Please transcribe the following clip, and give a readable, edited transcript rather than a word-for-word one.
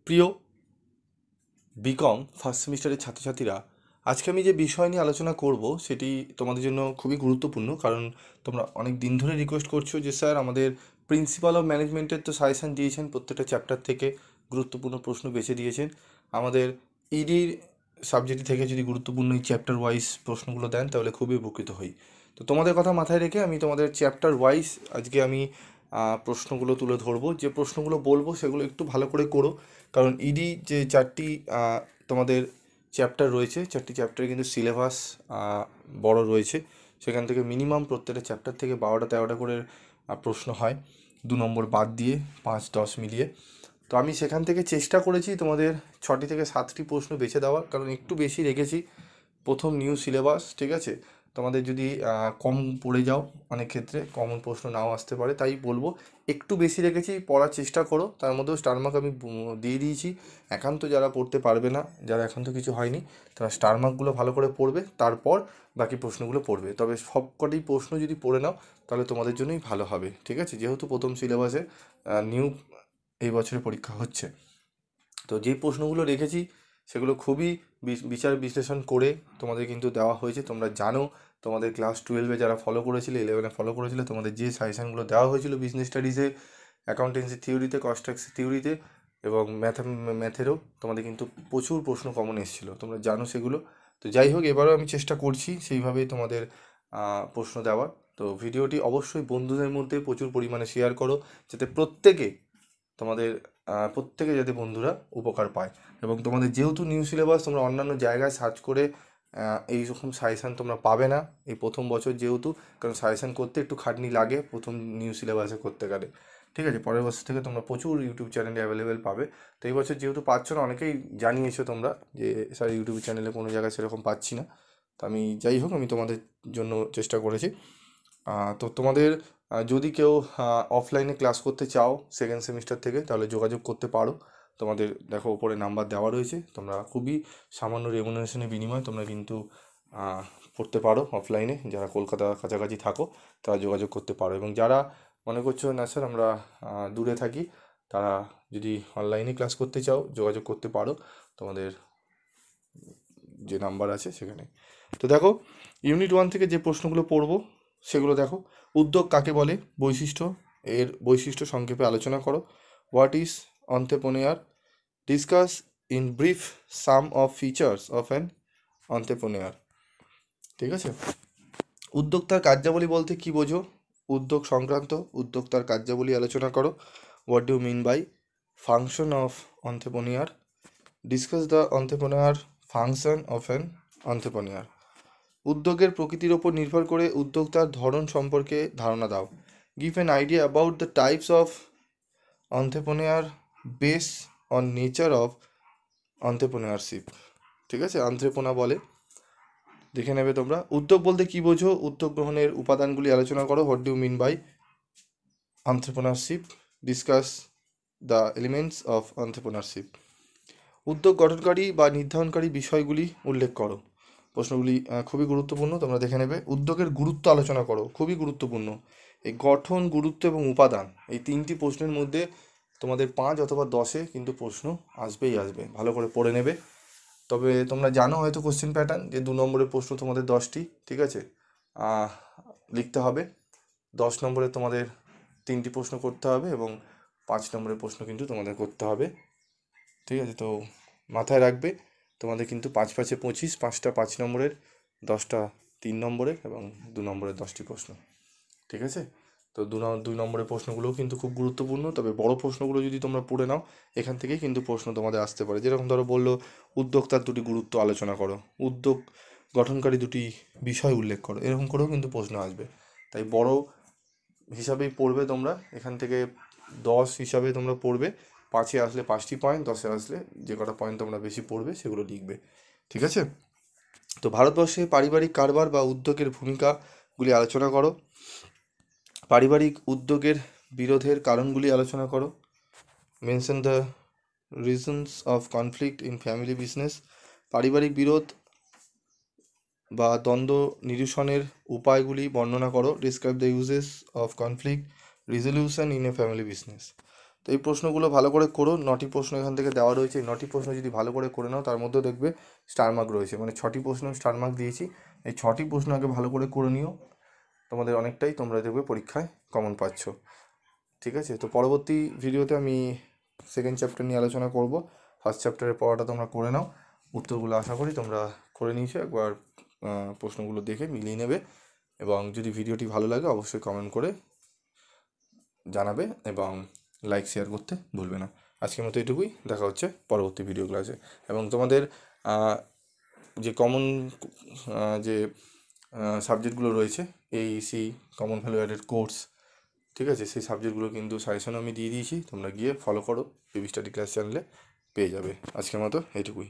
প্রিয় BCom first সেমিস্টারের ছাত্রছাত্রীরা, আজকে আমি যে বিষয় নিয়ে আলোচনা করব সেটি তোমাদের জন্য খুবই গুরুত্বপূর্ণ। কারণ তোমরা অনেক দিন ধরে রিকোয়েস্ট করছো যে স্যার আমাদের প্রিন্সিপাল অফ ম্যানেজমেন্টের তো সাজেশান দিয়েছেন, প্রত্যেকটা চ্যাপ্টার থেকে গুরুত্বপূর্ণ প্রশ্ন বেছে দিয়েছেন। আমাদের ইডির সাবজেক্ট থেকে যদি গুরুত্বপূর্ণ এই চ্যাপ্টার ওয়াইজ প্রশ্নগুলো দেন তাহলে খুবই উপকৃত হই। তো তোমাদের কথা মাথায় রেখে আমি তোমাদের চ্যাপ্টার ওয়াইজ আজকে আমি প্রশ্নগুলো তুলে ধরবো। যে প্রশ্নগুলো বলবো সেগুলো একটু ভালো করে করো, কারণ ইডি যে চারটি তোমাদের চ্যাপ্টার রয়েছে, চারটি চ্যাপ্টারে কিন্তু সিলেবাস বড় রয়েছে। সেখান থেকে মিনিমাম প্রত্যেকটা চ্যাপ্টার থেকে 12টা 13টা করে প্রশ্ন হয়, 2 নম্বর বাদ দিয়ে 5-10 মিলিয়ে। তো আমি সেখান থেকে চেষ্টা করেছি তোমাদের 6টি থেকে 7টি প্রশ্ন বেছে দেওয়ার, কারণ একটু বেশি রেখেছি। প্রথম নিউ সিলেবাস, ঠিক আছে, তোমাদের যদি কম পড়ে যাও অনেক ক্ষেত্রে কমন প্রশ্ন নাও আসতে পারে, তাই বলবো একটু বেশি রেখেছি, পড়ার চেষ্টা করো। তার মধ্যেও স্টার মার্ক আমি দিয়ে দিয়েছি। একান্ত যারা পড়তে পারবে না, যারা একান্ত কিছু হয়নি, তারা স্টার মার্কগুলো ভালো করে পড়বে, তারপর বাকি প্রশ্নগুলো পড়বে। তবে সবকটি প্রশ্ন যদি পড়ে নাও তাহলে তোমাদের জন্যই ভালো হবে, ঠিক আছে, যেহেতু প্রথম সিলেবাসে নিউ এই বছরে পরীক্ষা হচ্ছে। তো যেই প্রশ্নগুলো রেখেছি সেগুলো খুবই বিচার বিশ্লেষণ করে তোমাদের কিন্তু দেওয়া হয়েছে। তোমরা জানো, তোমাদের ক্লাস 12-এ যারা ফলো করেছিলে, 11-এ ফলো করেছিলে, তোমাদের যে সাজেশানগুলো দেওয়া হয়েছিল বিজনেস স্টাডিজে, অ্যাকাউন্টেন্সি থিওরিতে, কস্ট্যাক্সি থিওরিতে এবং ম্যাথেরও তোমাদের কিন্তু প্রচুর প্রশ্ন কমন এসেছিলো, তোমরা জানো সেগুলো। তো যাই হোক, এবারও আমি চেষ্টা করছি সেইভাবেই তোমাদের প্রশ্ন দেওয়ার। তো ভিডিওটি অবশ্যই বন্ধুদের মধ্যে প্রচুর পরিমাণে শেয়ার করো, যাতে প্রত্যেকে যাতে বন্ধুরা উপকার পায়। এবং তোমাদের যেহেতু নিউ সিলেবাস, তোমরা অন্যান্য জায়গায় সার্চ করে এই রকম সাজেশান তোমরা পাবে না এই প্রথম বছর, যেহেতু কারণ সাজেশান করতে একটু খাটনি লাগে প্রথম নিউ সিলেবাসে করতে গেলে, ঠিক আছে। পরের বছর থেকে তোমরা প্রচুর ইউটিউব চ্যানেলে অ্যাভেলেবেল পাবে। তো এই বছর যেহেতু পাচ্ছ না, অনেকেই জানিয়েছো তোমরা যে স্যার ইউটিউব চ্যানেলে কোনো জায়গায় সেরকম পাচ্ছি না। তো আমি যাই হোক, আমি তোমাদের জন্য চেষ্টা করেছি। তো তোমাদের যদি কেউ অফলাইনে ক্লাস করতে চাও সেকেন্ড সেমিস্টার থেকে, তাহলে যোগাযোগ করতে পারো। তোমাদের দেখো ওপরে নাম্বার দেওয়া রয়েছে, তোমরা খুবই সামান্য রেমুনারেশনের বিনিময়ে তোমরা কিন্তু পড়তে পারো অফলাইনে। যারা কলকাতা কাছাকাছি থাকো তারা যোগাযোগ করতে পারো, এবং যারা মনে করছো না স্যার আমরা দূরে থাকি, তারা যদি অনলাইনে ক্লাস করতে চাও যোগাযোগ করতে পারো তোমাদের যে নাম্বার আছে সেখানে। তো দেখো, ইউনিট 1 থেকে যে প্রশ্নগুলো পড়বো সেগুলো দেখো। উদ্যোগ কাকে বলে, বৈশিষ্ট্য, এর বৈশিষ্ট্য সংক্ষেপে আলোচনা করো। What is entrepreneur, discuss in brief some of features of an entrepreneur, ঠিক আছে। উদ্যোক্তার কার্যাবলী বলতে কি বোঝো, উদ্যোগ সংক্রান্ত উদ্যোক্তার কার্যাবলী আলোচনা করো। What do mean by function of entrepreneur, discuss the entrepreneur function of an entrepreneur. উদ্যোগের প্রকৃতির ওপর নির্ভর করে উদ্যোক্তার ধরন সম্পর্কে ধারণা দাও। Give an idea about the types of entrepreneur base on nature of entrepreneurship, ঠিক আছে, অন্ত্রেপ্রেনা বলে, দেখে নেবে তোমরা। উদ্যোগ বলতে কি বোঝো, উদ্যোগ গ্রহণের উপাদানগুলি আলোচনা করো। What do mean by entrepreneurship, discuss the elements of entrepreneurship. উদ্যোগ গঠনকারী বা নির্ধারণকারী বিষয়গুলি উল্লেখ করো। প্রশ্নগুলি খুবই গুরুত্বপূর্ণ, তোমরা দেখে নেবে। উদ্যোগের গুরুত্ব আলোচনা করো, খুবই গুরুত্বপূর্ণ। এই গঠন, গুরুত্ব এবং উপাদান, এই 3টি প্রশ্নের মধ্যে তোমাদের 5 অথবা 10-এ কিন্তু প্রশ্ন আসবেই আসবে, ভালো করে পড়ে নেবে। তবে তোমরা জানো হয়তো কোশ্চেন প্যাটার্ন, যে 2 নম্বরের প্রশ্ন তোমাদের 10টি, ঠিক আছে, লিখতে হবে। 10 নম্বরে তোমাদের 3টি প্রশ্ন করতে হবে, এবং 5 নম্বরের প্রশ্ন কিন্তু তোমাদের করতে হবে, ঠিক আছে। তো মাথায় রাখবে, তোমাদের কিন্তু 5-5-25, 5টা 5 নম্বরের, 10টা 3 নম্বরের এবং 2 নম্বরের 10টি প্রশ্ন, ঠিক আছে। তো 2 নম্বরের প্রশ্নগুলোও কিন্তু খুব গুরুত্বপূর্ণ। তবে বড় প্রশ্নগুলো যদি তোমরা পড়ে নাও, এখান থেকেই কিন্তু প্রশ্ন তোমাদের আসতে পারে। যেরকম ধরো বললো উদ্যোক্তার 2টি গুরুত্ব আলোচনা করো, উদ্যোগ গঠনকারী 2টি বিষয় উল্লেখ করো, এরকম করেও কিন্তু প্রশ্ন আসবে। তাই বড় হিসাবেই পড়বে তোমরা, এখান থেকে 10 হিসাবে তোমরা পড়বে। 5-এ আসলে 5টি পয়েন্ট, 10-এ আসলে যে কটা পয়েন্ট তোমরা বেশি পড়বে সেগুলো লিখবে, ঠিক আছে। তো ভারতবর্ষে পারিবারিক কারবার বা উদ্যোগের ভূমিকাগুলি আলোচনা করো। পারিবারিক উদ্যোগের বিরোধের কারণগুলি আলোচনা করো। Mention the reasons of conflict in family business, পারিবারিক বিরোধ বা দ্বন্দ্ব নিরসনের উপায়গুলি বর্ণনা করো। Describe the uses of conflict resolution in a family business, তো এই প্রশ্নগুলো ভালো করে করো, 9টি প্রশ্ন এখান থেকে দেওয়া রয়েছে। এই 9টি প্রশ্ন যদি ভালো করে নাও তার মধ্যেও দেখবে স্টার মার্ক রয়েছে, মানে 6টি প্রশ্ন স্টার মার্ক দিয়েছি। এই 6টি প্রশ্ন আগে ভালো করে নিও, তোমাদের অনেকটাই তোমরা দেখবে পরীক্ষায় কমন পাচ্ছ। ঠিক আছে, তো পরবর্তী ভিডিওতে আমি সেকেন্ড চ্যাপ্টার নিয়ে আলোচনা করব। ফার্স্ট চ্যাপ্টারের পড়াটা তোমরা করে নাও, উত্তরগুলো আশা করি তোমরা করে নিয়েছো। একবার প্রশ্নগুলো দেখে মিলিয়ে নেবে, এবং যদি ভিডিওটি ভালো লাগে অবশ্যই কমেন্ট করে জানাবে এবং লাইক শেয়ার করতে ভুলবে না। আজকের মতো এটুকুই, দেখা হচ্ছে পরবর্তী ভিডিও ক্লাসে। এবং তোমাদের যে কমন যে সাবজেক্টগুলো রয়েছে, Aisi, common value added course, ঠিক আছে, সেই সাবজেক্টগুলো কিন্তু সাজেশনও আমি দিয়ে দিয়েছি, তোমরা গিয়ে ফলো করো, বেবি স্টাডি ক্লাস চ্যানেলে পেয়ে যাবে। আজকের মতো এইটুকুই।